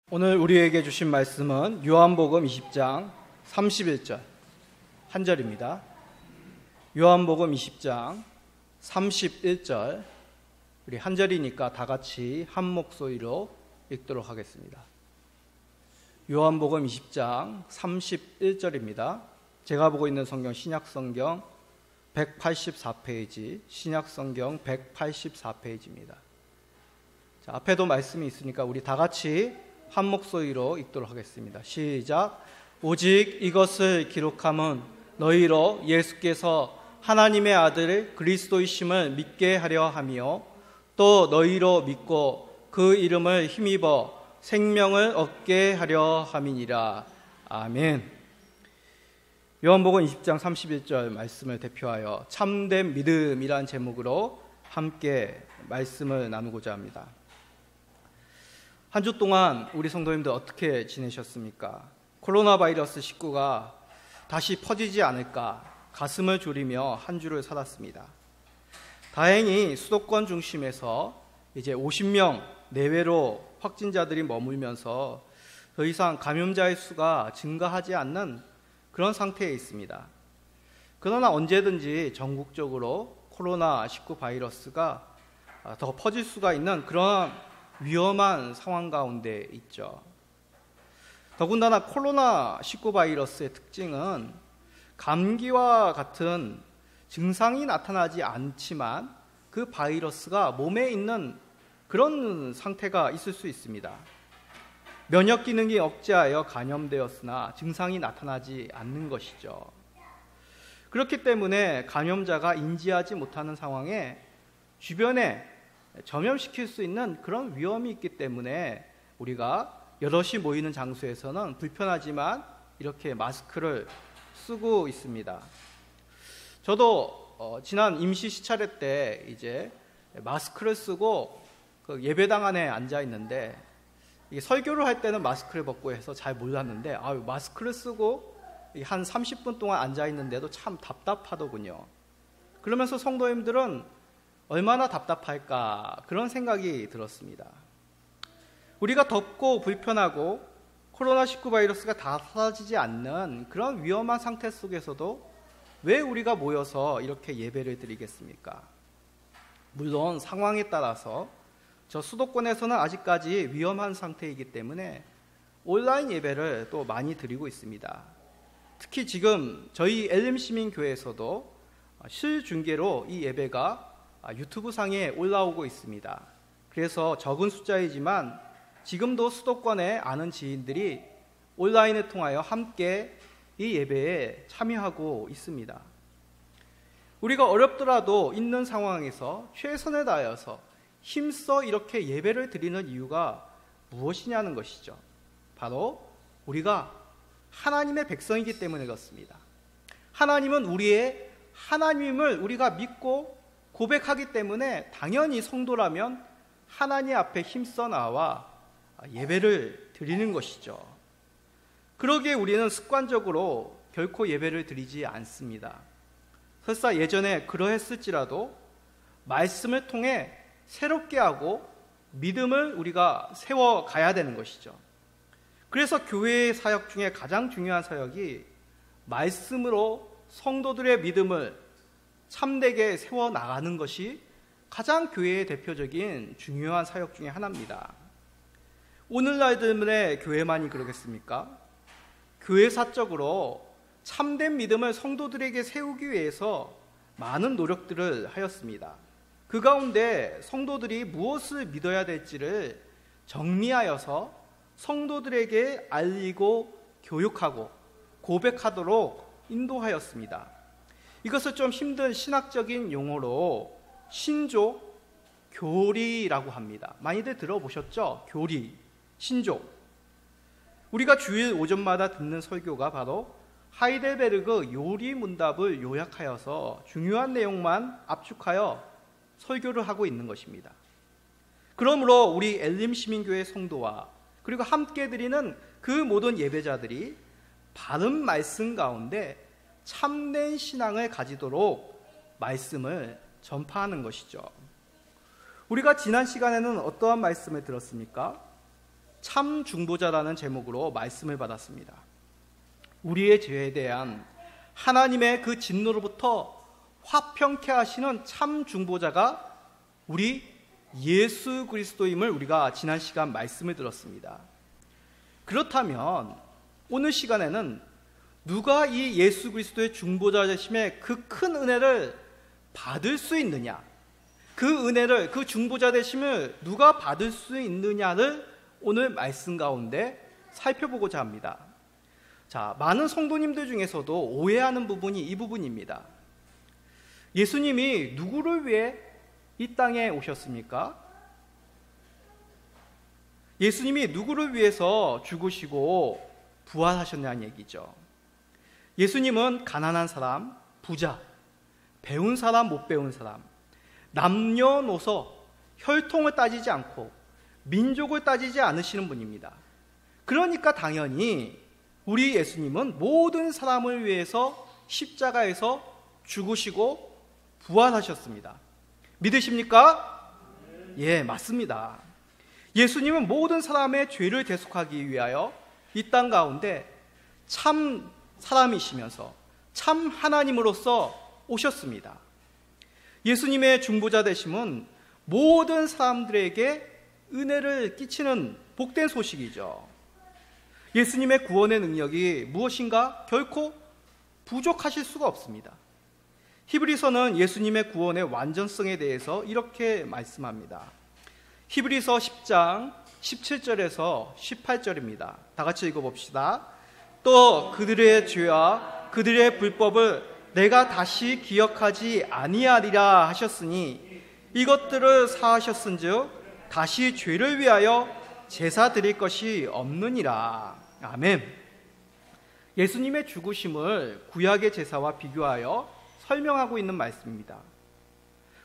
오늘 우리에게 주신 말씀은 요한복음 20장 31절 한 절입니다. 요한복음 20장 31절, 우리 한 절이니까 다 같이 한 목소리로 읽도록 하겠습니다. 요한복음 20장 31절입니다. 제가 보고 있는 성경 신약성경 184페이지, 신약성경 184페이지입니다. 자, 앞에도 말씀이 있으니까 우리 다 같이 한 목소리로 읽도록 하겠습니다. 시작. 오직 이것을 기록함은 너희로 예수께서 하나님의 아들 그리스도이심을 믿게 하려 함이요 또 너희로 믿고 그 이름을 힘입어 생명을 얻게 하려 함이니라. 아멘. 요한복음 20장 31절 말씀을 대표하여 참된 믿음이란 제목으로 함께 말씀을 나누고자 합니다. 한 주 동안 우리 성도님들 어떻게 지내셨습니까? 코로나 바이러스 19가 다시 퍼지지 않을까 가슴을 졸이며 한 주를 살았습니다. 다행히 수도권 중심에서 이제 50명 내외로 확진자들이 머물면서 더 이상 감염자의 수가 증가하지 않는 그런 상태에 있습니다. 그러나 언제든지 전국적으로 코로나19 바이러스가 더 퍼질 수가 있는 그런 위험한 상황 가운데 있죠. 더군다나 코로나19 바이러스의 특징은 감기와 같은 증상이 나타나지 않지만 그 바이러스가 몸에 있는 그런 상태가 있을 수 있습니다. 면역 기능이 억제하여 감염되었으나 증상이 나타나지 않는 것이죠. 그렇기 때문에 감염자가 인지하지 못하는 상황에 주변에 전염시킬 수 있는 그런 위험이 있기 때문에 우리가 여럿이 모이는 장소에서는 불편하지만 이렇게 마스크를 쓰고 있습니다. 저도 지난 임시 시차례 때 이제 마스크를 쓰고 그 예배당 안에 앉아 있는데 이게 설교를 할 때는 마스크를 벗고 해서 잘 몰랐는데 마스크를 쓰고 한 30분 동안 앉아 있는데도 참 답답하더군요. 그러면서 성도님들은 얼마나 답답할까 그런 생각이 들었습니다. 우리가 덥고 불편하고 코로나19 바이러스가 다 사라지지 않는 그런 위험한 상태 속에서도 왜 우리가 모여서 이렇게 예배를 드리겠습니까? 물론 상황에 따라서 저 수도권에서는 아직까지 위험한 상태이기 때문에 온라인 예배를 또 많이 드리고 있습니다. 특히 지금 저희 엘림시민교회에서도 실중계로 이 예배가 유튜브 상에 올라오고 있습니다. 그래서 적은 숫자이지만 지금도 수도권에 아는 지인들이 온라인을 통하여 함께 이 예배에 참여하고 있습니다. 우리가 어렵더라도 있는 상황에서 최선을 다하여서 힘써 이렇게 예배를 드리는 이유가 무엇이냐는 것이죠. 바로 우리가 하나님의 백성이기 때문에 그렇습니다. 하나님은 우리의 하나님을 우리가 믿고 고백하기 때문에 당연히 성도라면 하나님 앞에 힘써 나와 예배를 드리는 것이죠. 그러기에 우리는 습관적으로 결코 예배를 드리지 않습니다. 설사 예전에 그러했을지라도 말씀을 통해 새롭게 하고 믿음을 우리가 세워가야 되는 것이죠. 그래서 교회의 사역 중에 가장 중요한 사역이 말씀으로 성도들의 믿음을 참되게 세워나가는 것이 가장 교회의 대표적인 중요한 사역 중에 하나입니다. 오늘날들의 교회만이 그러겠습니까? 교회사적으로 참된 믿음을 성도들에게 세우기 위해서 많은 노력들을 하였습니다. 그 가운데 성도들이 무엇을 믿어야 될지를 정리하여서 성도들에게 알리고 교육하고 고백하도록 인도하였습니다. 이것을 좀 힘든 신학적인 용어로 신조, 교리라고 합니다. 많이들 들어보셨죠? 교리, 신조. 우리가 주일 오전마다 듣는 설교가 바로 하이델베르그 요리문답을 요약하여서 중요한 내용만 압축하여 설교를 하고 있는 것입니다. 그러므로 우리 엘림시민교회 성도와 그리고 함께 드리는 그 모든 예배자들이 바른 말씀 가운데 참된 신앙을 가지도록 말씀을 전파하는 것이죠. 우리가 지난 시간에는 어떠한 말씀을 들었습니까? 참 중보자라는 제목으로 말씀을 받았습니다. 우리의 죄에 대한 하나님의 그 진노로부터 화평케 하시는 참 중보자가 우리 예수 그리스도임을 우리가 지난 시간 말씀을 들었습니다. 그렇다면 오늘 시간에는 누가 이 예수 그리스도의 중보자 되심의 그 큰 은혜를 받을 수 있느냐, 그 은혜를, 그 중보자 되심을 누가 받을 수 있느냐를 오늘 말씀 가운데 살펴보고자 합니다. 자, 많은 성도님들 중에서도 오해하는 부분이 이 부분입니다. 예수님이 누구를 위해 이 땅에 오셨습니까? 예수님이 누구를 위해서 죽으시고 부활하셨냐는 얘기죠. 예수님은 가난한 사람, 부자, 배운 사람, 못 배운 사람, 남녀노소, 혈통을 따지지 않고 민족을 따지지 않으시는 분입니다. 그러니까 당연히 우리 예수님은 모든 사람을 위해서 십자가에서 죽으시고 부활하셨습니다. 믿으십니까? 예, 맞습니다. 예수님은 모든 사람의 죄를 대속하기 위하여 이 땅 가운데 참 사람이시면서 참 하나님으로서 오셨습니다. 예수님의 중보자 되심은 모든 사람들에게 은혜를 끼치는 복된 소식이죠. 예수님의 구원의 능력이 무엇인가? 결코 부족하실 수가 없습니다. 히브리서는 예수님의 구원의 완전성에 대해서 이렇게 말씀합니다. 히브리서 10장 17절에서 18절입니다. 다 같이 읽어봅시다. 또 그들의 죄와 그들의 불법을 내가 다시 기억하지 아니하리라 하셨으니 이것들을 사하셨은즉 다시 죄를 위하여 제사 드릴 것이 없느니라. 아멘. 예수님의 죽으심을 구약의 제사와 비교하여 설명하고 있는 말씀입니다.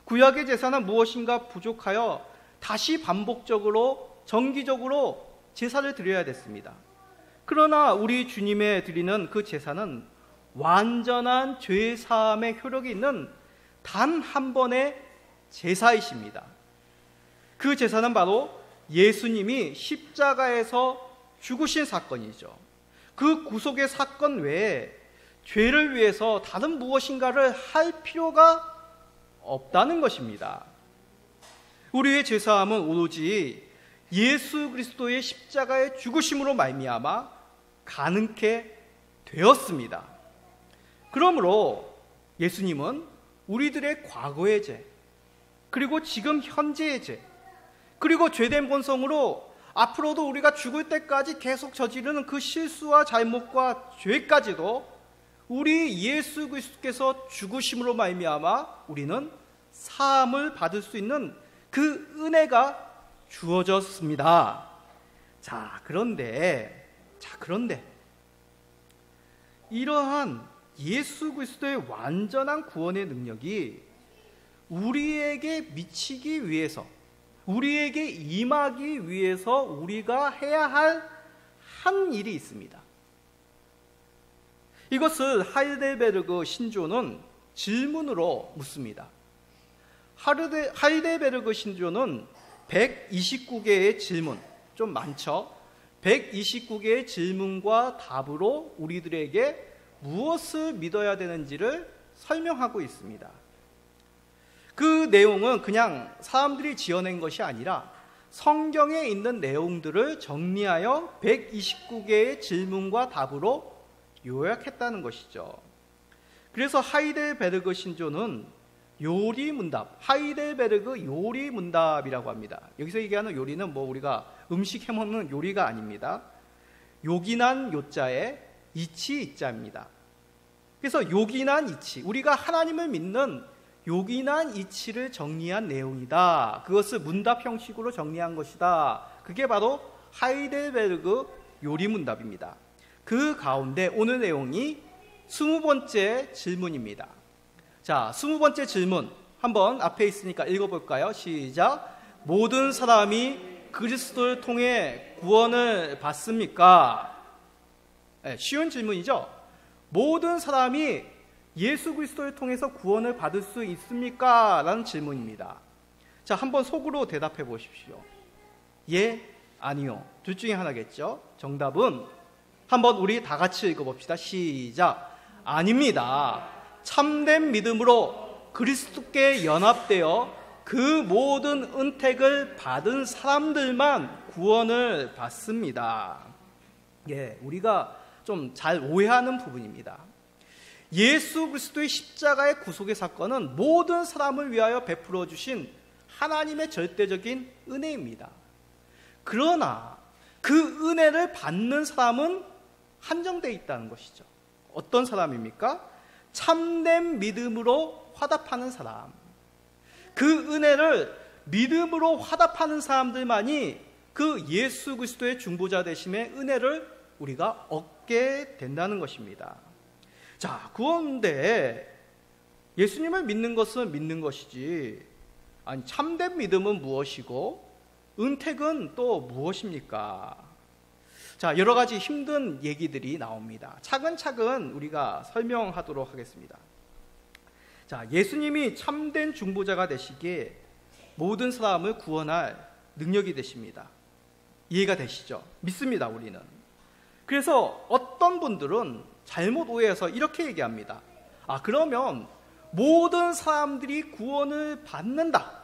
구약의 제사는 무엇인가 부족하여 다시 반복적으로 정기적으로 제사를 드려야 됐습니다. 그러나 우리 주님의 드리는 그 제사는 완전한 죄 사함의 효력이 있는 단 한 번의 제사이십니다. 그 제사는 바로 예수님이 십자가에서 죽으신 사건이죠. 그 구속의 사건 외에 죄를 위해서 다른 무엇인가를 할 필요가 없다는 것입니다. 우리의 죄사함은 오로지 예수 그리스도의 십자가의 죽으심으로 말미암아 가능케 되었습니다. 그러므로 예수님은 우리들의 과거의 죄, 그리고 지금 현재의 죄, 그리고 죄된 본성으로 앞으로도 우리가 죽을 때까지 계속 저지르는 그 실수와 잘못과 죄까지도 우리 예수 그리스도께서 죽으심으로 말미암아 우리는 사함을 받을 수 있는 그 은혜가 주어졌습니다. 그런데 이러한 예수 그리스도의 완전한 구원의 능력이 우리에게 미치기 위해서, 우리에게 임하기 위해서 우리가 해야 할 한 일이 있습니다. 이것을 하이델베르그 신조는 질문으로 묻습니다. 하이델베르그 신조는 129개의 질문, 좀 많죠? 129개의 질문과 답으로 우리들에게 무엇을 믿어야 되는지를 설명하고 있습니다. 그 내용은 그냥 사람들이 지어낸 것이 아니라 성경에 있는 내용들을 정리하여 129개의 질문과 답으로 요약했다는 것이죠. 그래서 하이델베르그 신조는 요리문답, 하이델베르그 요리문답이라고 합니다. 여기서 얘기하는 요리는 우리가 음식 해먹는 요리가 아닙니다. 요긴한 요자에 이치 이자입니다. 그래서 요긴한 이치, 우리가 하나님을 믿는 요긴한 이치를 정리한 내용이다. 그것을 문답 형식으로 정리한 것이다. 그게 바로 하이델베르그 요리문답입니다. 그 가운데 오늘 내용이 20번째 질문입니다. 자, 20번째 질문 한번 앞에 있으니까 읽어볼까요? 시작. 모든 사람이 그리스도를 통해 구원을 받습니까? 네, 쉬운 질문이죠. 모든 사람이 예수 그리스도를 통해서 구원을 받을 수 있습니까? 라는 질문입니다. 자, 한번 속으로 대답해 보십시오. 예, 아니요. 둘 중에 하나겠죠. 정답은 한번 우리 다 같이 읽어봅시다. 시작. 아닙니다. 참된 믿음으로 그리스도께 연합되어 그 모든 은택을 받은 사람들만 구원을 받습니다. 예, 우리가 좀 잘 오해하는 부분입니다. 예수 그리스도의 십자가의 구속의 사건은 모든 사람을 위하여 베풀어 주신 하나님의 절대적인 은혜입니다. 그러나 그 은혜를 받는 사람은 한정되어 있다는 것이죠. 어떤 사람입니까? 참된 믿음으로 화답하는 사람. 그 은혜를 믿음으로 화답하는 사람들만이 그 예수 그리스도의 중보자 되심의 은혜를 우리가 얻게 된다는 것입니다. 자, 그런데 예수님을 믿는 것은 믿는 것이지, 아니 참된 믿음은 무엇이고 은택은 또 무엇입니까? 자, 여러 가지 힘든 얘기들이 나옵니다. 차근차근 우리가 설명하도록 하겠습니다. 자, 예수님이 참된 중보자가 되시기에 모든 사람을 구원할 능력이 되십니다. 이해가 되시죠? 믿습니다, 우리는. 그래서 어떤 분들은 잘못 오해해서 이렇게 얘기합니다. 아, 그러면 모든 사람들이 구원을 받는다.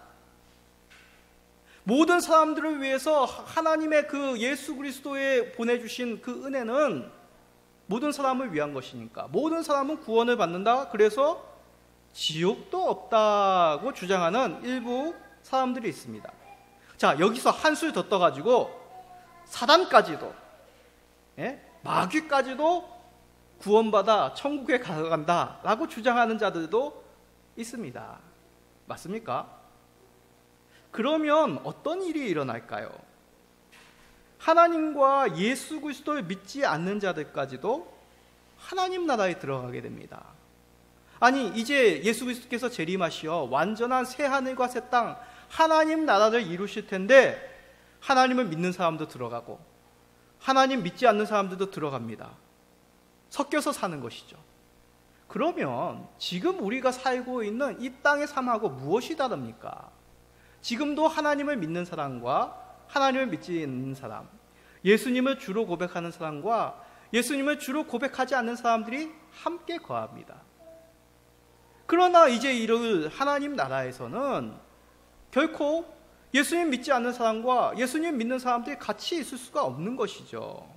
모든 사람들을 위해서 하나님의 그 예수 그리스도에 보내주신 그 은혜는 모든 사람을 위한 것이니까 모든 사람은 구원을 받는다. 그래서 지옥도 없다고 주장하는 일부 사람들이 있습니다. 자, 여기서 한술 더 떠가지고 사단까지도, 마귀까지도 구원받아 천국에 가간다 라고 주장하는 자들도 있습니다. 맞습니까? 그러면 어떤 일이 일어날까요? 하나님과 예수 그리스도를 믿지 않는 자들까지도 하나님 나라에 들어가게 됩니다. 아니, 이제 예수 그리스도께서 재림하시어 완전한 새 하늘과 새 땅, 하나님 나라를 이루실 텐데 하나님을 믿는 사람도 들어가고 하나님 믿지 않는 사람들도 들어갑니다. 섞여서 사는 것이죠. 그러면 지금 우리가 살고 있는 이 땅의 삶하고 무엇이 다릅니까? 지금도 하나님을 믿는 사람과 하나님을 믿지 않는 사람, 예수님을 주로 고백하는 사람과 예수님을 주로 고백하지 않는 사람들이 함께 거합니다. 그러나 이제 이를 하나님 나라에서는 결코 예수님 믿지 않는 사람과 예수님 믿는 사람들이 같이 있을 수가 없는 것이죠.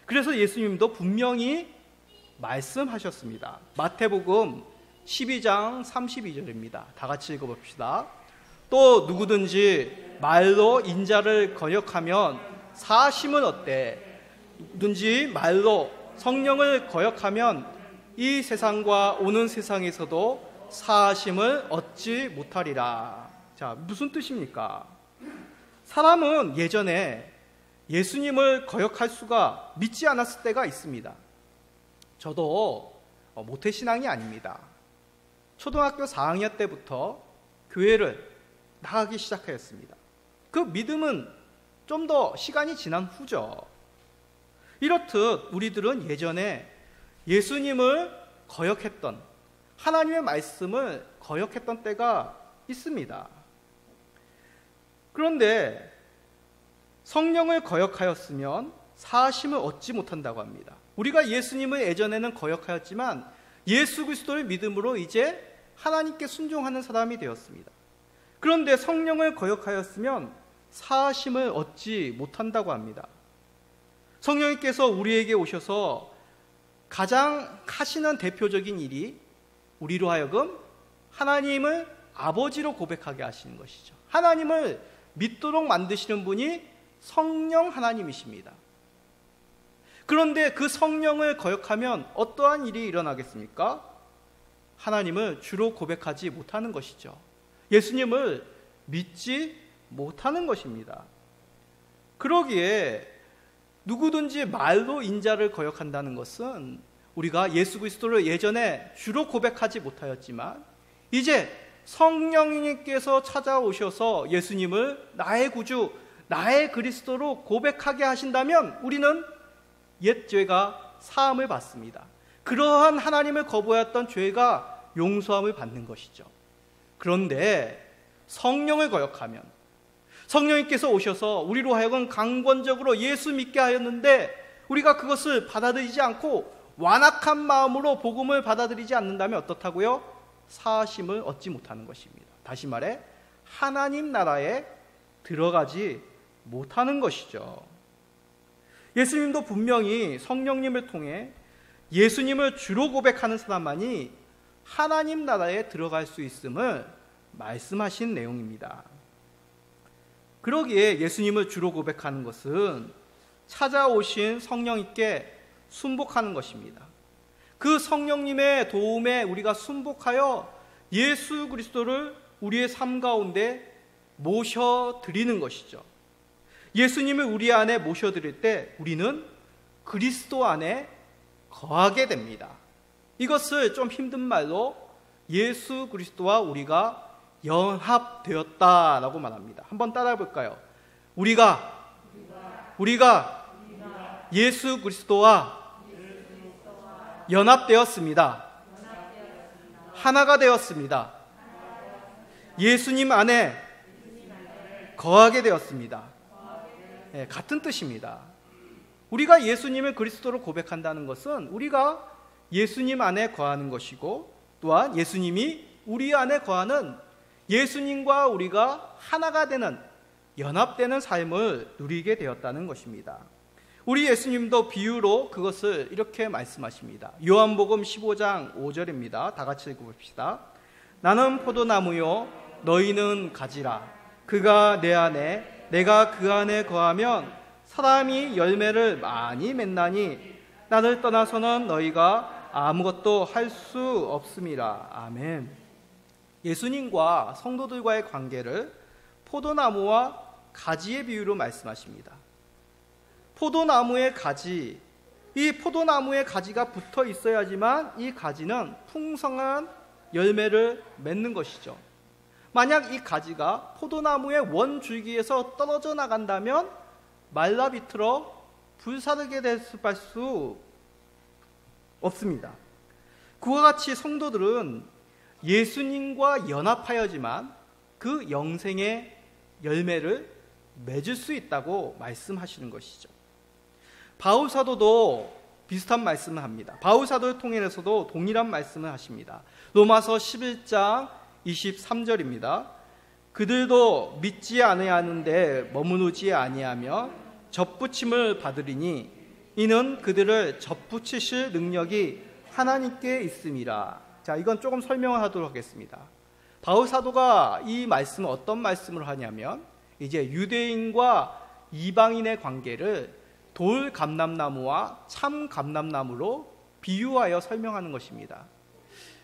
그래서 예수님도 분명히 말씀하셨습니다. 마태복음 12장 32절입니다. 다 같이 읽어봅시다. 또 누구든지 말로 인자를 거역하면 사심은 어때? 누구든지 말로 성령을 거역하면 이 세상과 오는 세상에서도 사심을 얻지 못하리라. 자, 무슨 뜻입니까? 사람은 예전에 예수님을 거역할 수가 믿지 않았을 때가 있습니다. 저도 모태신앙이 아닙니다. 초등학교 4학년 때부터 교회를 나가기 시작하였습니다. 그 믿음은 좀 더 시간이 지난 후죠. 이렇듯 우리들은 예전에 예수님을 거역했던, 하나님의 말씀을 거역했던 때가 있습니다. 그런데 성령을 거역하였으면 사심을 얻지 못한다고 합니다. 우리가 예수님을 예전에는 거역하였지만 예수 그리스도를 믿음으로 이제 하나님께 순종하는 사람이 되었습니다. 그런데 성령을 거역하였으면 사심을 얻지 못한다고 합니다. 성령님께서 우리에게 오셔서 가장 하시는 대표적인 일이 우리로 하여금 하나님을 아버지로 고백하게 하시는 것이죠. 하나님을 믿도록 만드시는 분이 성령 하나님이십니다. 그런데 그 성령을 거역하면 어떠한 일이 일어나겠습니까? 하나님을 주로 고백하지 못하는 것이죠. 예수님을 믿지 못하는 것입니다. 그러기에 누구든지 말로 인자를 거역한다는 것은 우리가 예수 그리스도를 예전에 주로 고백하지 못하였지만 이제 성령님께서 찾아오셔서 예수님을 나의 구주, 나의 그리스도로 고백하게 하신다면 우리는 옛 죄가 사함을 받습니다. 그러한 하나님을 거부하였던 죄가 용서함을 받는 것이죠. 그런데 성령을 거역하면, 성령님께서 오셔서 우리로 하여금 강권적으로 예수 믿게 하였는데 우리가 그것을 받아들이지 않고 완악한 마음으로 복음을 받아들이지 않는다면 어떻다고요? 사하심을 얻지 못하는 것입니다. 다시 말해 하나님 나라에 들어가지 못하는 것이죠. 예수님도 분명히 성령님을 통해 예수님을 주로 고백하는 사람만이 하나님 나라에 들어갈 수 있음을 말씀하신 내용입니다. 그러기에 예수님을 주로 고백하는 것은 찾아오신 성령님께 순복하는 것입니다. 그 성령님의 도움에 우리가 순복하여 예수 그리스도를 우리의 삶 가운데 모셔드리는 것이죠. 예수님을 우리 안에 모셔드릴 때 우리는 그리스도 안에 거하게 됩니다. 이것을 좀 힘든 말로 예수 그리스도와 우리가 연합되었다라고 말합니다. 한번 따라해 볼까요? 우리가 예수 그리스도와 연합되었습니다. 하나가 되었습니다. 예수님 안에 거하게 되었습니다. 네, 같은 뜻입니다. 우리가 예수님을 그리스도로 고백한다는 것은 우리가 예수님 안에 거하는 것이고 또한 예수님이 우리 안에 거하는 예수님과 우리가 하나가 되는 연합되는 삶을 누리게 되었다는 것입니다. 우리 예수님도 비유로 그것을 이렇게 말씀하십니다. 요한복음 15장 5절입니다. 다 같이 읽어봅시다. 나는 포도나무요 너희는 가지라. 그가 내 안에 내가 그 안에 거하면 사람이 열매를 많이 맺나니 나를 떠나서는 너희가 아무것도 할 수 없음이라. 아멘. 예수님과 성도들과의 관계를 포도나무와 가지의 비유로 말씀하십니다. 포도나무의 가지, 이 포도나무의 가지가 붙어 있어야지만 이 가지는 풍성한 열매를 맺는 것이죠. 만약 이 가지가 포도나무의 원줄기에서 떨어져 나간다면 말라 비틀어 불사르게 될 수 없습니다. 그와 같이 성도들은 예수님과 연합하여지만 그 영생의 열매를 맺을 수 있다고 말씀하시는 것이죠. 바울 사도도 비슷한 말씀을 합니다. 바울 사도를 통해서도 동일한 말씀을 하십니다. 로마서 11장 23절입니다. 그들도 믿지 아니하는데 머무르지 아니하며 접붙임을 받으리니 이는 그들을 접붙이실 능력이 하나님께 있음이라. 자, 이건 조금 설명을 하도록 하겠습니다. 바울 사도가 이 말씀을 어떤 말씀을 하냐면 이제 유대인과 이방인의 관계를 돌 감람나무와 참 감람나무로 비유하여 설명하는 것입니다.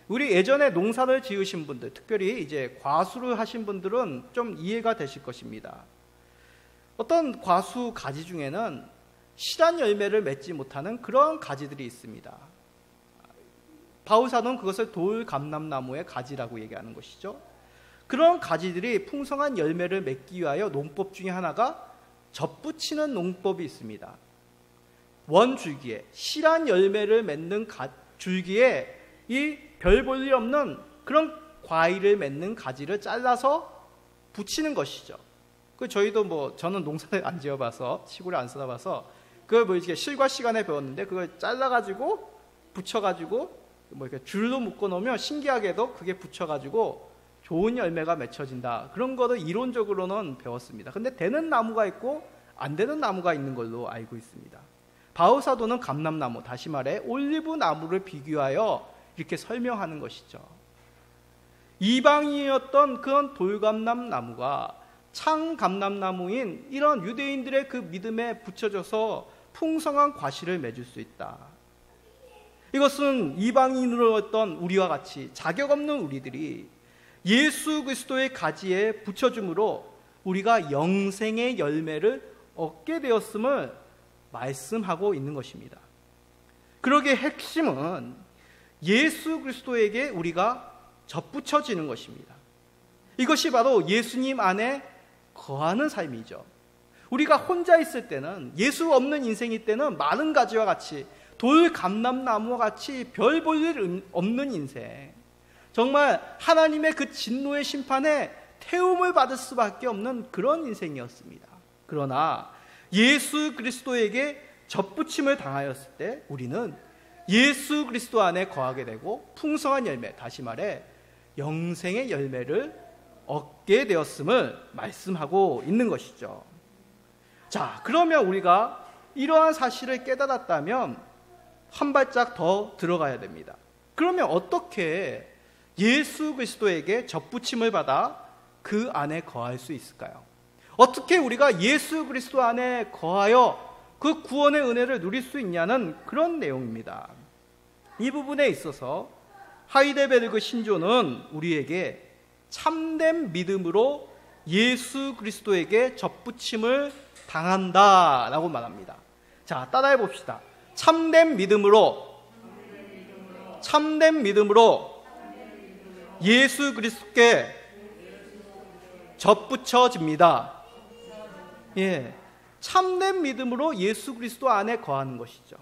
우리 예전에 농사를 지으신 분들, 특별히 이제 과수를 하신 분들은 좀 이해가 되실 것입니다. 어떤 과수 가지 중에는 실한 열매를 맺지 못하는 그런 가지들이 있습니다. 바울 사도는 그것을 돌 감람나무의 가지라고 얘기하는 것이죠. 그런 가지들이 풍성한 열매를 맺기 위하여 농법 중에 하나가 접붙이는 농법이 있습니다. 원줄기에 실한 열매를 맺는 줄기에 이 별 볼 일 없는 그런 과일을 맺는 가지를 잘라서 붙이는 것이죠. 그 저희도 저는 농사를 안 지어봐서 시골에 안 살아봐서 그걸 이렇게 실과 시간에 배웠는데 그걸 잘라가지고 붙여가지고 이렇게 줄로 묶어 놓으면 신기하게도 그게 붙여가지고 좋은 열매가 맺혀진다. 그런 거를 이론적으로는 배웠습니다. 근데 되는 나무가 있고 안 되는 나무가 있는 걸로 알고 있습니다. 바울 사도는 감람나무, 다시 말해 올리브 나무를 비교하여 이렇게 설명하는 것이죠. 이방인이었던 그런 돌감람나무가 창감람나무인 이런 유대인들의 그 믿음에 붙여져서 풍성한 과실을 맺을 수 있다. 이것은 이방인으로였던 우리와 같이 자격 없는 우리들이 예수 그리스도의 가지에 붙여줌으로 우리가 영생의 열매를 얻게 되었음을 말씀하고 있는 것입니다. 그러기에 핵심은 예수 그리스도에게 우리가 접붙여지는 것입니다. 이것이 바로 예수님 안에 거하는 삶이죠. 우리가 혼자 있을 때는, 예수 없는 인생일 때는 마른 가지와 같이 돌 감람나무와 같이 별 볼 일 없는 인생, 정말 하나님의 그 진노의 심판에 태움을 받을 수밖에 없는 그런 인생이었습니다. 그러나 예수 그리스도에게 접붙임을 당하였을 때 우리는 예수 그리스도 안에 거하게 되고 풍성한 열매, 다시 말해 영생의 열매를 얻게 되었음을 말씀하고 있는 것이죠. 자, 그러면 우리가 이러한 사실을 깨달았다면 한 발짝 더 들어가야 됩니다. 그러면 어떻게 예수 그리스도에게 접붙임을 받아 그 안에 거할 수 있을까요? 어떻게 우리가 예수 그리스도 안에 거하여 그 구원의 은혜를 누릴 수 있냐는 그런 내용입니다. 이 부분에 있어서 하이델베르그 신조는 우리에게 참된 믿음으로 예수 그리스도에게 접붙임을 당한다라고 말합니다. 자, 따라해 봅시다. 참된 믿음으로 예수 그리스도께 접붙여집니다. 예, 참된 믿음으로 예수 그리스도 안에 거하는 것이죠.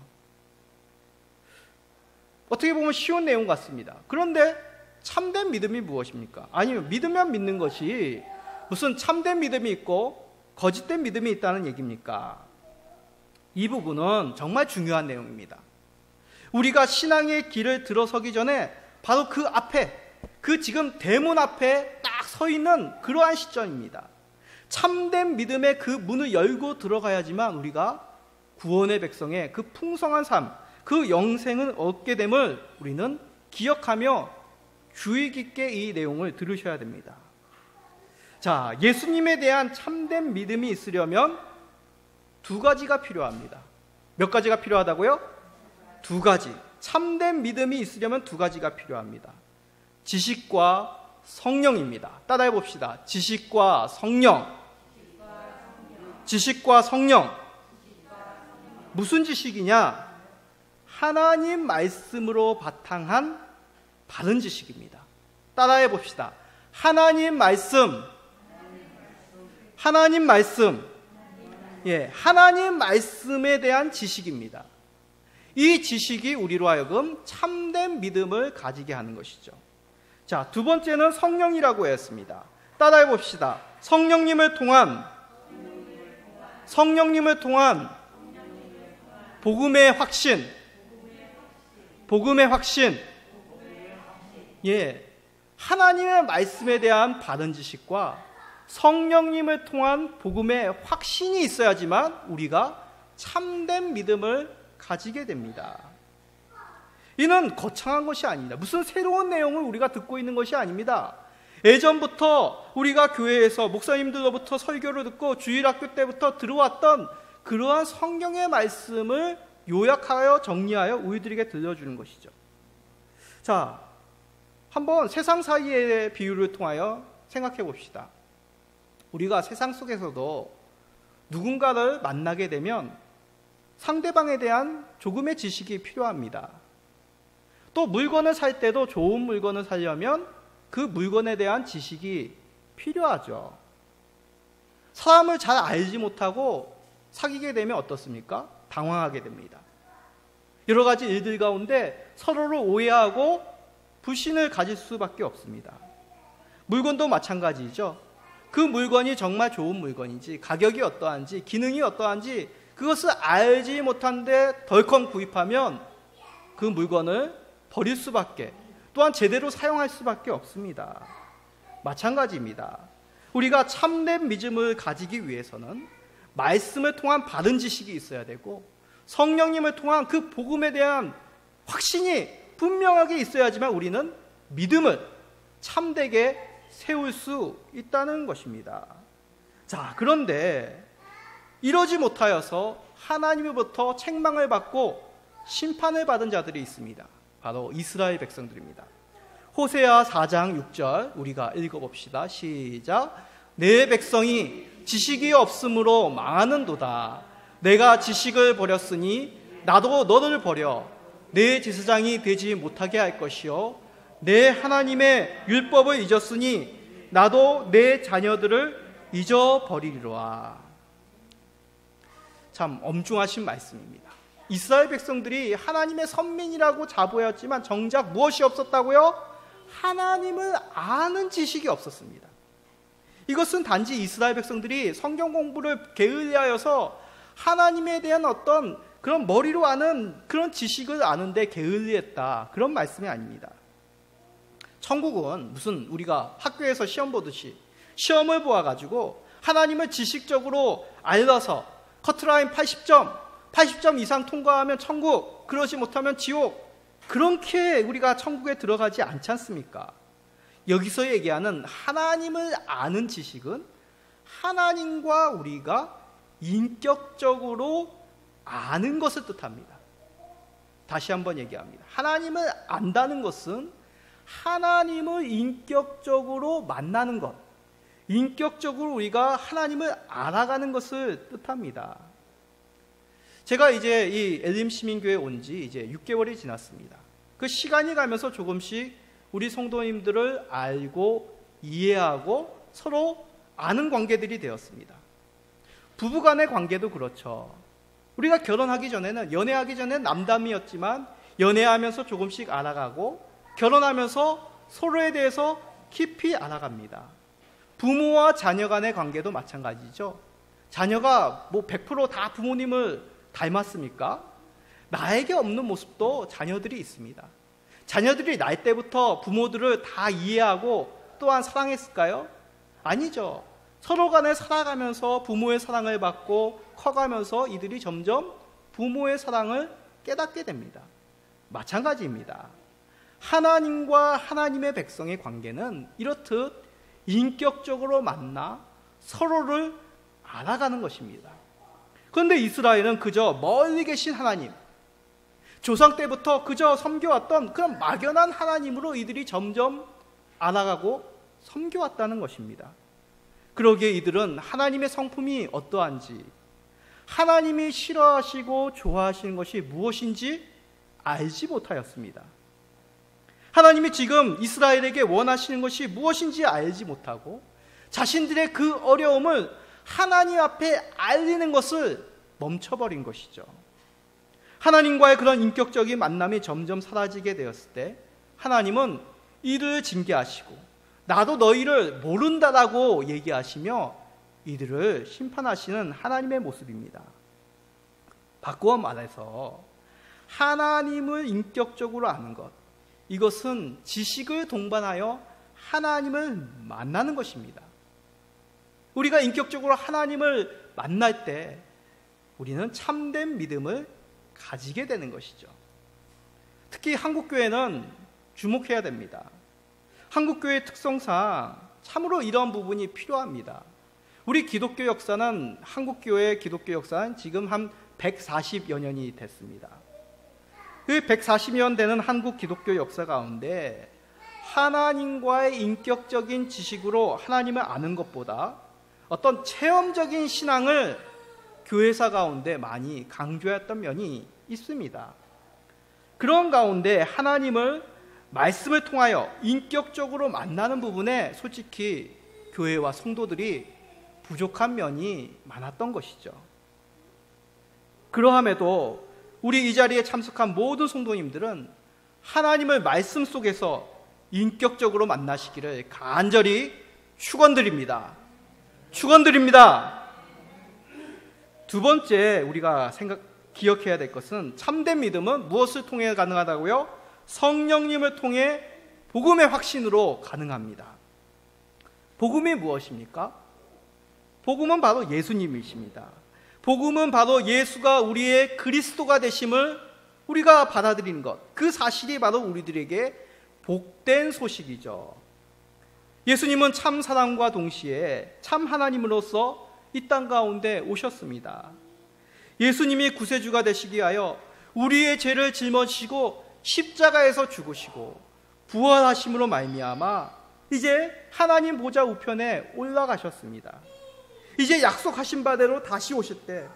어떻게 보면 쉬운 내용 같습니다. 그런데 참된 믿음이 무엇입니까? 아니면 믿으면 믿는 것이 무슨 참된 믿음이 있고 거짓된 믿음이 있다는 얘기입니까? 이 부분은 정말 중요한 내용입니다. 우리가 신앙의 길을 들어서기 전에 바로 그 앞에, 그 지금 대문 앞에 딱 서 있는 그러한 시점입니다. 참된 믿음의 그 문을 열고 들어가야지만 우리가 구원의 백성의 그 풍성한 삶, 그 영생을 얻게 됨을 우리는 기억하며 주의 깊게 이 내용을 들으셔야 됩니다. 자, 예수님에 대한 참된 믿음이 있으려면 두 가지가 필요합니다. 몇 가지가 필요하다고요? 두 가지. 참된 믿음이 있으려면 두 가지가 필요합니다. 지식과 성령입니다. 따라해 봅시다. 지식과 성령. 지식과 성령. 무슨 지식이냐? 하나님 말씀으로 바탕한 바른 지식입니다. 따라해 봅시다. 하나님 말씀. 예, 하나님 말씀에 대한 지식입니다. 이 지식이 우리로 하여금 참된 믿음을 가지게 하는 것이죠. 자, 두 번째는 성령이라고 했습니다. 따라해 봅시다. 성령님을 통한 복음의 확신. 예, 하나님의 말씀에 대한 바른 지식과 성령님을 통한 복음의 확신이 있어야지만 우리가 참된 믿음을 가지게 됩니다. 이는 거창한 것이 아닙니다. 무슨 새로운 내용을 우리가 듣고 있는 것이 아닙니다. 예전부터 우리가 교회에서 목사님들로부터 설교를 듣고 주일학교 때부터 들어왔던 그러한 성경의 말씀을 요약하여 정리하여 우리들에게 들려주는 것이죠. 자, 한번 세상 사이의 비유를 통하여 생각해 봅시다. 우리가 세상 속에서도 누군가를 만나게 되면 상대방에 대한 조금의 지식이 필요합니다. 또 물건을 살 때도 좋은 물건을 사려면 그 물건에 대한 지식이 필요하죠. 사람을 잘 알지 못하고 사귀게 되면 어떻습니까? 당황하게 됩니다. 여러 가지 일들 가운데 서로를 오해하고 불신을 가질 수밖에 없습니다. 물건도 마찬가지죠. 그 물건이 정말 좋은 물건인지, 가격이 어떠한지, 기능이 어떠한지 그것을 알지 못한데 덜컹 구입하면 그 물건을 버릴 수밖에, 또한 제대로 사용할 수밖에 없습니다. 마찬가지입니다. 우리가 참된 믿음을 가지기 위해서는 말씀을 통한 바른 지식이 있어야 되고 성령님을 통한 그 복음에 대한 확신이 분명하게 있어야지만 우리는 믿음을 참되게 세울 수 있다는 것입니다. 자, 그런데 이러지 못하여서 하나님으로부터 책망을 받고 심판을 받은 자들이 있습니다. 바로 이스라엘 백성들입니다. 호세아 4장 6절 우리가 읽어봅시다. 시작. 내 백성이 지식이 없으므로 망하는도다. 내가 지식을 버렸으니 나도 너를 버려 내 제사장이 되지 못하게 할 것이요 내 하나님의 율법을 잊었으니 나도 내 자녀들을 잊어버리리로다. 참 엄중하신 말씀입니다. 이스라엘 백성들이 하나님의 선민이라고 자부하였지만 정작 무엇이 없었다고요? 하나님을 아는 지식이 없었습니다. 이것은 단지 이스라엘 백성들이 성경 공부를 게을리하여서 하나님에 대한 어떤 그런 머리로 아는 그런 지식을 아는데 게을리했다, 그런 말씀이 아닙니다. 천국은 무슨 우리가 학교에서 시험 보듯이 시험을 보아가지고 하나님을 지식적으로 알아서 커트라인 80점 이상 통과하면 천국, 그러지 못하면 지옥, 그렇게 우리가 천국에 들어가지 않지 않습니까? 여기서 얘기하는 하나님을 아는 지식은 하나님과 우리가 인격적으로 아는 것을 뜻합니다. 다시 한번 얘기합니다. 하나님을 안다는 것은 하나님을 인격적으로 만나는 것, 인격적으로 우리가 하나님을 알아가는 것을 뜻합니다. 제가 이제 이 엘림 시민교회에 온 지 이제 6개월이 지났습니다. 그 시간이 가면서 조금씩 우리 성도님들을 알고 이해하고 서로 아는 관계들이 되었습니다. 부부간의 관계도 그렇죠. 우리가 결혼하기 전에는, 연애하기 전에는 남담이었지만 연애하면서 조금씩 알아가고 결혼하면서 서로에 대해서 깊이 알아갑니다. 부모와 자녀 간의 관계도 마찬가지죠. 자녀가 뭐 100% 다 부모님을 닮았습니까? 나에게 없는 모습도 자녀들이 있습니다. 자녀들이 날 때부터 부모들을 다 이해하고 또한 사랑했을까요? 아니죠. 서로 간에 살아가면서 부모의 사랑을 받고 커가면서 이들이 점점 부모의 사랑을 깨닫게 됩니다. 마찬가지입니다. 하나님과 하나님의 백성의 관계는 이렇듯 인격적으로 만나 서로를 알아가는 것입니다. 그런데 이스라엘은 그저 멀리 계신 하나님, 조상 때부터 그저 섬겨왔던 그런 막연한 하나님으로 이들이 점점 알아가고 섬겨왔다는 것입니다. 그러기에 이들은 하나님의 성품이 어떠한지, 하나님이 싫어하시고 좋아하시는 것이 무엇인지 알지 못하였습니다. 하나님이 지금 이스라엘에게 원하시는 것이 무엇인지 알지 못하고 자신들의 그 어려움을 하나님 앞에 알리는 것을 멈춰버린 것이죠. 하나님과의 그런 인격적인 만남이 점점 사라지게 되었을 때 하나님은 이를 징계하시고 나도 너희를 모른다라고 얘기하시며 이들을 심판하시는 하나님의 모습입니다. 바꾸어 말해서 하나님을 인격적으로 아는 것, 이것은 지식을 동반하여 하나님을 만나는 것입니다. 우리가 인격적으로 하나님을 만날 때 우리는 참된 믿음을 가지게 되는 것이죠. 특히 한국교회는 주목해야 됩니다. 한국교회의 특성상 참으로 이런 부분이 필요합니다. 우리 기독교 역사는, 한국교회의 기독교 역사는 지금 한 140여 년이 됐습니다. 그 140년 되는 한국 기독교 역사 가운데 하나님과의 인격적인 지식으로 하나님을 아는 것보다 어떤 체험적인 신앙을 교회사 가운데 많이 강조했던 면이 있습니다. 그런 가운데 하나님을 말씀을 통하여 인격적으로 만나는 부분에 솔직히 교회와 성도들이 부족한 면이 많았던 것이죠. 그러함에도 우리 이 자리에 참석한 모든 성도님들은 하나님을 말씀 속에서 인격적으로 만나시기를 간절히 축원드립니다. 축원드립니다. 두 번째 우리가 기억해야 될 것은 참된 믿음은 무엇을 통해 가능하다고요? 성령님을 통해 복음의 확신으로 가능합니다. 복음이 무엇입니까? 복음은 바로 예수님이십니다. 복음은 바로 예수가 우리의 그리스도가 되심을 우리가 받아들이는 것, 그 사실이 바로 우리들에게 복된 소식이죠. 예수님은 참 사랑과 동시에 참 하나님으로서 이 땅 가운데 오셨습니다. 예수님이 구세주가 되시기 위하여 우리의 죄를 짊어지시고 십자가에서 죽으시고 부활하심으로 말미암아 이제 하나님 보좌 우편에 올라가셨습니다. 이제 약속하신 바대로 다시 오실 때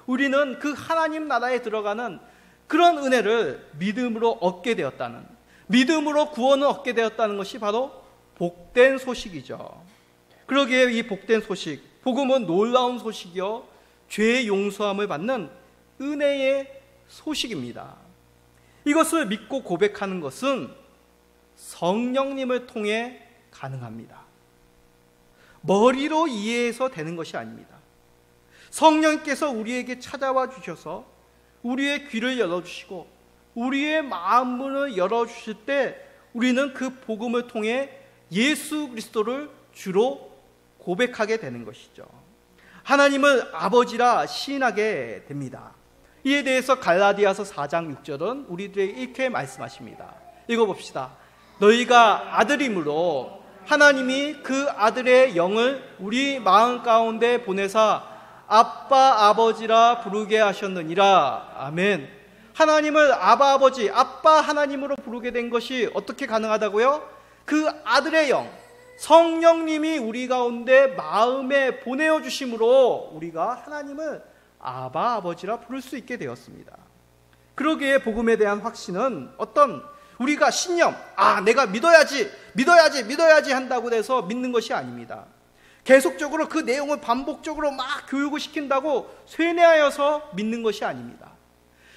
우리는 그 하나님 나라에 들어가는 그런 은혜를 믿음으로 얻게 되었다는, 믿음으로 구원을 얻게 되었다는 것이 바로 복된 소식이죠. 그러기에 이 복된 소식, 복음은 놀라운 소식이요 죄의 용서함을 받는 은혜의 소식입니다. 이것을 믿고 고백하는 것은 성령님을 통해 가능합니다. 머리로 이해해서 되는 것이 아닙니다. 성령께서 우리에게 찾아와 주셔서 우리의 귀를 열어주시고 우리의 마음을 열어주실 때 우리는 그 복음을 통해 예수 그리스도를 주로 고백하게 되는 것이죠. 하나님을 아버지라 시인하게 됩니다. 이에 대해서 갈라디아서 4장 6절은 우리들에게 이렇게 말씀하십니다. 읽어봅시다. 너희가 아들이므로 하나님이 그 아들의 영을 우리 마음 가운데 보내사 아빠 아버지라 부르게 하셨느니라. 아멘. 하나님을 아바 아버지, 아빠 하나님으로 부르게 된 것이 어떻게 가능하다고요? 그 아들의 영, 성령님이 우리 가운데 마음에 보내어 주심으로 우리가 하나님을 아바 아버지라 부를 수 있게 되었습니다. 그러기에 복음에 대한 확신은 어떤 우리가 신념, 내가 믿어야지 한다고 해서 믿는 것이 아닙니다. 계속적으로 그 내용을 반복적으로 막 교육을 시킨다고 쇠뇌하여서 믿는 것이 아닙니다.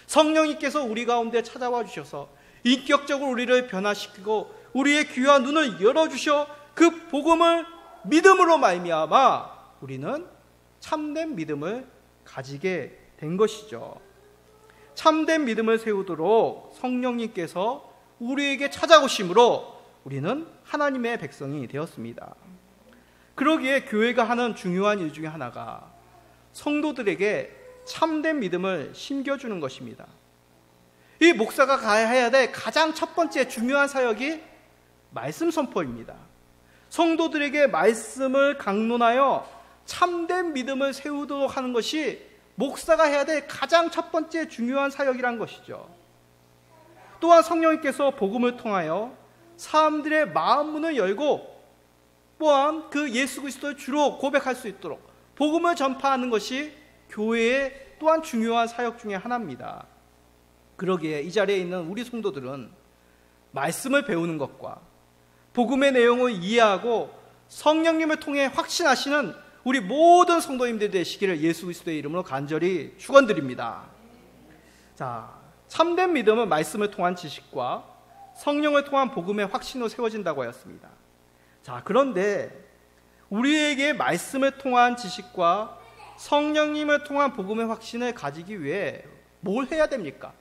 성령님께서 우리 가운데 찾아와 주셔서 인격적으로 우리를 변화시키고 우리의 귀와 눈을 열어주셔 그 복음을 믿음으로 말미암아 우리는 참된 믿음을 가지게 된 것이죠. 참된 믿음을 세우도록 성령님께서 우리에게 찾아오심으로 우리는 하나님의 백성이 되었습니다. 그러기에 교회가 하는 중요한 일 중에 하나가 성도들에게 참된 믿음을 심겨주는 것입니다. 이 목사가 해야 될 가장 첫 번째 중요한 사역이 말씀 선포입니다. 성도들에게 말씀을 강론하여 참된 믿음을 세우도록 하는 것이 목사가 해야 될 가장 첫 번째 중요한 사역이란 것이죠. 또한 성령님께서 복음을 통하여 사람들의 마음 문을 열고 또한 그 예수 그리스도를 주로 고백할 수 있도록 복음을 전파하는 것이 교회의 또한 중요한 사역 중에 하나입니다. 그러기에 이 자리에 있는 우리 성도들은 말씀을 배우는 것과 복음의 내용을 이해하고 성령님을 통해 확신하시는 우리 모든 성도님들 되시기를 예수 그리스도의 이름으로 간절히 축원드립니다. 자, 참된 믿음은 말씀을 통한 지식과 성령을 통한 복음의 확신으로 세워진다고 하였습니다. 자, 그런데 우리에게 말씀을 통한 지식과 성령님을 통한 복음의 확신을 가지기 위해 뭘 해야 됩니까?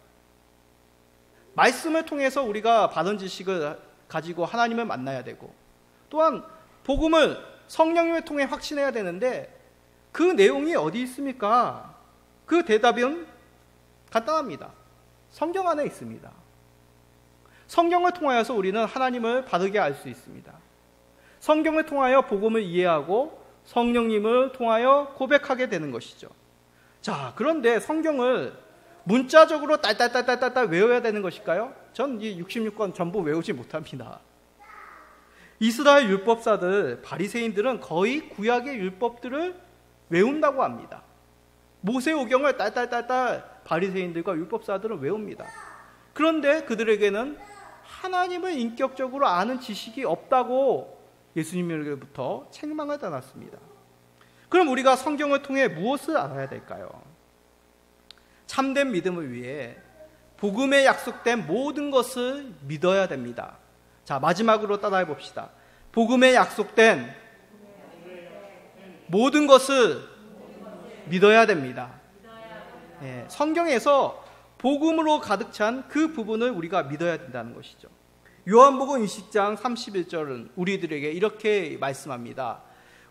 말씀을 통해서 우리가 받은 지식을 가지고 하나님을 만나야 되고 또한 복음을 성령님을 통해 확신해야 되는데 그 내용이 어디 있습니까? 그 대답은 간단합니다. 성경 안에 있습니다. 성경을 통하여서 우리는 하나님을 바르게 알 수 있습니다. 성경을 통하여 복음을 이해하고 성령님을 통하여 고백하게 되는 것이죠. 자, 그런데 성경을 문자적으로 딸딸딸딸딸 외워야 되는 것일까요? 전 이 66권 전부 외우지 못합니다. 이스라엘 율법사들, 바리새인들은 거의 구약의 율법들을 외운다고 합니다. 모세오경을 딸딸딸딸 바리새인들과 율법사들은 외웁니다. 그런데 그들에게는 하나님을 인격적으로 아는 지식이 없다고 예수님으로부터 책망을 받았습니다. 그럼 우리가 성경을 통해 무엇을 알아야 될까요? 참된 믿음을 위해 복음에 약속된 모든 것을 믿어야 됩니다. 자, 마지막으로 따라해 봅시다. 복음에 약속된 모든 것을 믿어야 됩니다. 예, 성경에서 복음으로 가득 찬 그 부분을 우리가 믿어야 된다는 것이죠. 요한복음 20장 31절은 우리들에게 이렇게 말씀합니다.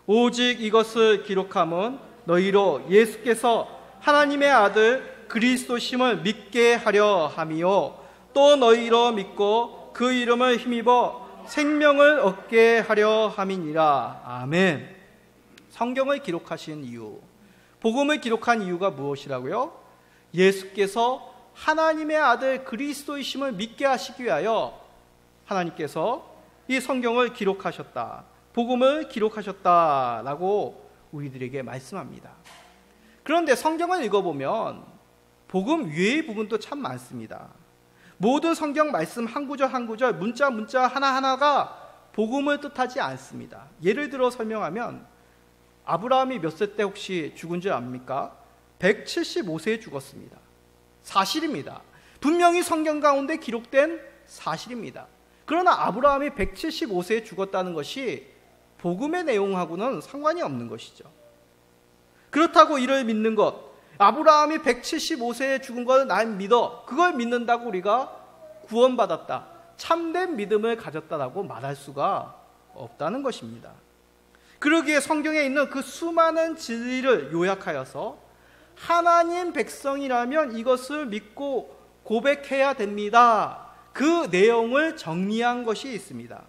오직 이것을 기록함은 너희로 예수께서 하나님의 아들 그리스도심을 믿게 하려 함이요 또 너희로 믿고 그 이름을 힘입어 생명을 얻게 하려 함이니라. 아멘. 성경을 기록하신 이유, 복음을 기록한 이유가 무엇이라고요? 예수께서 하나님의 아들 그리스도이심을 믿게 하시기 위하여 하나님께서 이 성경을 기록하셨다, 복음을 기록하셨다라고 우리들에게 말씀합니다. 그런데 성경을 읽어보면 복음 외의 부분도 참 많습니다. 모든 성경 말씀 한 구절 한 구절, 문자 하나하나가 복음을 뜻하지 않습니다. 예를 들어 설명하면 아브라함이 몇 세 때 혹시 죽은 줄 압니까? 175세에 죽었습니다. 사실입니다. 분명히 성경 가운데 기록된 사실입니다. 그러나 아브라함이 175세에 죽었다는 것이 복음의 내용하고는 상관이 없는 것이죠. 그렇다고 이를 믿는 것, 아브라함이 175세에 죽은 걸 난 믿어, 그걸 믿는다고 우리가 구원받았다, 참된 믿음을 가졌다라고 말할 수가 없다는 것입니다. 그러기에 성경에 있는 그 수많은 진리를 요약하여서 하나님 백성이라면 이것을 믿고 고백해야 됩니다, 그 내용을 정리한 것이 있습니다.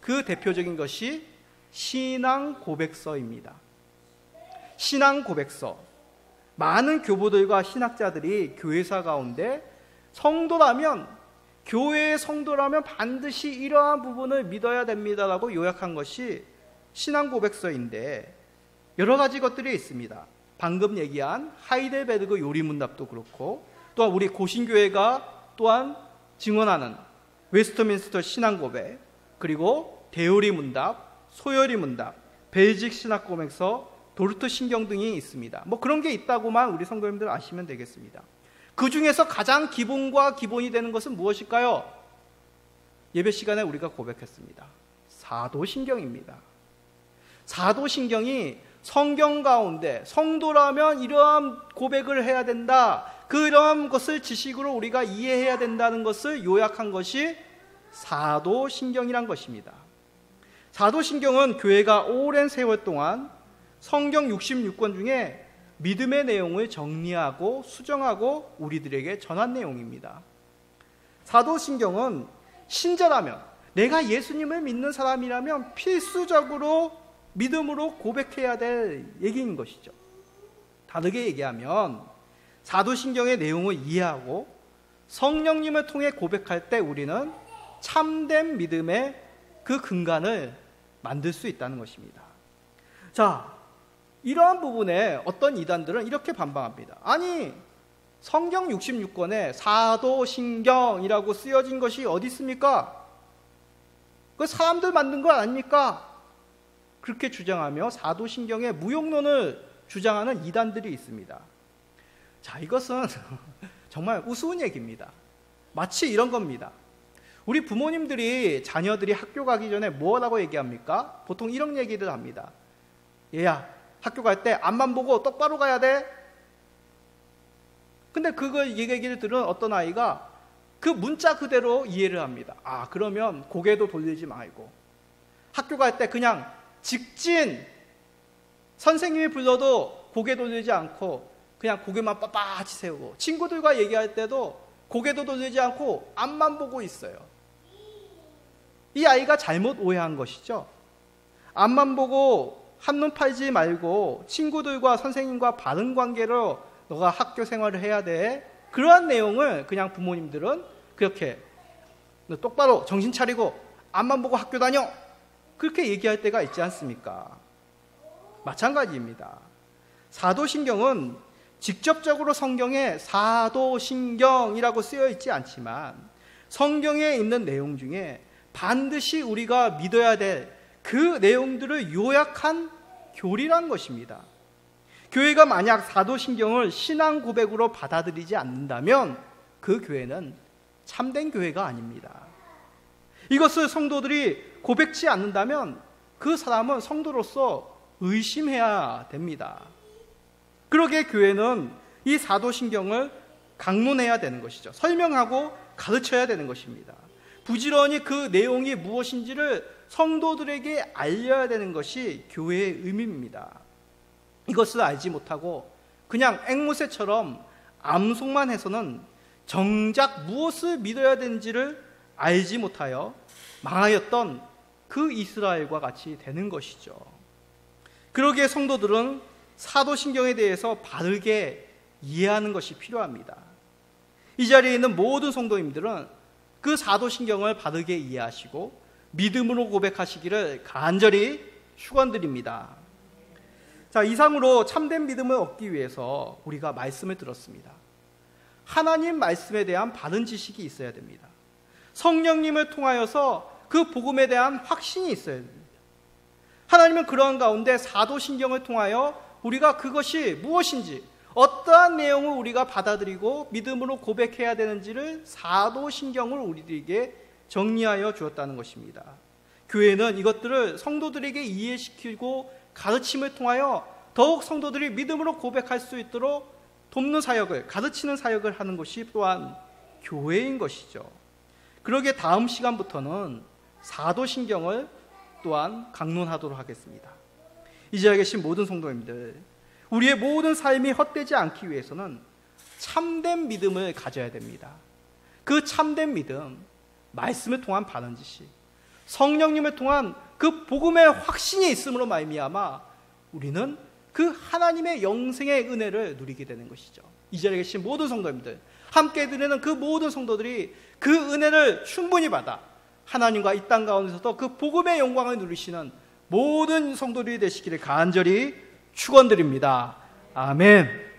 그 대표적인 것이 신앙 고백서입니다. 신앙 고백서. 많은 교부들과 신학자들이 교회사 가운데 성도라면, 교회의 성도라면 반드시 이러한 부분을 믿어야 됩니다라고 요약한 것이 신앙 고백서인데, 여러 가지 것들이 있습니다. 방금 얘기한 하이델베르그 요리문답도 그렇고, 또한 우리 고신교회가 또한 증언하는 웨스트민스터 신앙고백, 그리고 대요리문답, 소요리문답, 벨직 신학고백서, 도르트 신경 등이 있습니다. 그런 게 있다고만 우리 성도님들 아시면 되겠습니다. 그 중에서 가장 기본과 기본이 되는 것은 무엇일까요? 예배 시간에 우리가 고백했습니다. 사도신경입니다. 사도신경이 성경 가운데 성도라면 이러한 고백을 해야 된다, 그런 것을 지식으로 우리가 이해해야 된다는 것을 요약한 것이 사도신경이란 것입니다. 사도신경은 교회가 오랜 세월 동안 성경 66권 중에 믿음의 내용을 정리하고 수정하고 우리들에게 전한 내용입니다. 사도신경은 신자라면, 내가 예수님을 믿는 사람이라면 필수적으로 믿음으로 고백해야 될 얘기인 것이죠. 다르게 얘기하면 사도신경의 내용을 이해하고 성령님을 통해 고백할 때 우리는 참된 믿음의 그 근간을 만들 수 있다는 것입니다. 자, 이러한 부분에 어떤 이단들은 이렇게 반박합니다. 아니, 성경 66권에 사도신경이라고 쓰여진 것이 어디 있습니까? 그 사람들 만든 거 아닙니까? 그렇게 주장하며 사도신경의 무용론을 주장하는 이단들이 있습니다. 자, 이것은 정말 우스운 얘기입니다. 마치 이런 겁니다. 우리 부모님들이 자녀들이 학교 가기 전에 뭐라고 얘기합니까? 보통 이런 얘기를 합니다. 얘야, 학교 갈 때 앞만 보고 똑바로 가야 돼. 근데 그걸 얘기를 들은 어떤 아이가 그 문자 그대로 이해를 합니다. 아, 그러면 고개도 돌리지 말고 학교 갈 때 그냥 직진, 선생님이 불러도 고개 돌리지 않고 그냥 고개만 빳빳이 세우고, 친구들과 얘기할 때도 고개도 돌리지 않고 앞만 보고 있어요. 이 아이가 잘못 오해한 것이죠. 앞만 보고 한눈 팔지 말고 친구들과 선생님과 바른 관계로 너가 학교 생활을 해야 돼, 그러한 내용을 그냥 부모님들은 그렇게 너 똑바로 정신 차리고 앞만 보고 학교 다녀, 그렇게 얘기할 때가 있지 않습니까? 마찬가지입니다. 사도신경은 직접적으로 성경에 사도신경이라고 쓰여 있지 않지만 성경에 있는 내용 중에 반드시 우리가 믿어야 될 그 내용들을 요약한 교리란 것입니다. 교회가 만약 사도신경을 신앙 고백으로 받아들이지 않는다면 그 교회는 참된 교회가 아닙니다. 이것을 성도들이 고백지 않는다면 그 사람은 성도로서 의심해야 됩니다. 그러기에 교회는 이 사도신경을 강론해야 되는 것이죠. 설명하고 가르쳐야 되는 것입니다. 부지런히 그 내용이 무엇인지를 성도들에게 알려야 되는 것이 교회의 의미입니다. 이것을 알지 못하고 그냥 앵무새처럼 암송만 해서는 정작 무엇을 믿어야 되는지를 알지 못하여 망하였던 그 이스라엘과 같이 되는 것이죠. 그러기에 성도들은 사도신경에 대해서 바르게 이해하는 것이 필요합니다. 이 자리에 있는 모든 성도님들은 그 사도신경을 바르게 이해하시고 믿음으로 고백하시기를 간절히 축원드립니다. 자, 이상으로 참된 믿음을 얻기 위해서 우리가 말씀을 들었습니다. 하나님 말씀에 대한 바른 지식이 있어야 됩니다. 성령님을 통하여서 그 복음에 대한 확신이 있어야 됩니다. 하나님은 그러한 가운데 사도신경을 통하여 우리가 그것이 무엇인지, 어떠한 내용을 우리가 받아들이고 믿음으로 고백해야 되는지를 사도신경을 우리들에게 정리하여 주었다는 것입니다. 교회는 이것들을 성도들에게 이해시키고 가르침을 통하여 더욱 성도들이 믿음으로 고백할 수 있도록 돕는 사역을, 가르치는 사역을 하는 것이 또한 교회인 것이죠. 그러기에 다음 시간부터는 사도신경을 또한 강론하도록 하겠습니다. 이 자리에 계신 모든 성도님들, 우리의 모든 삶이 헛되지 않기 위해서는 참된 믿음을 가져야 됩니다. 그 참된 믿음, 말씀을 통한 바른 지식, 성령님을 통한 그 복음의 확신이 있음으로 말미암아 우리는 그 하나님의 영생의 은혜를 누리게 되는 것이죠. 이 자리에 계신 모든 성도님들, 함께 드리는 그 모든 성도들이 그 은혜를 충분히 받아 하나님과 이 땅 가운데서도 그 복음의 영광을 누리시는 모든 성도들이 되시기를 간절히 축원드립니다. 아멘.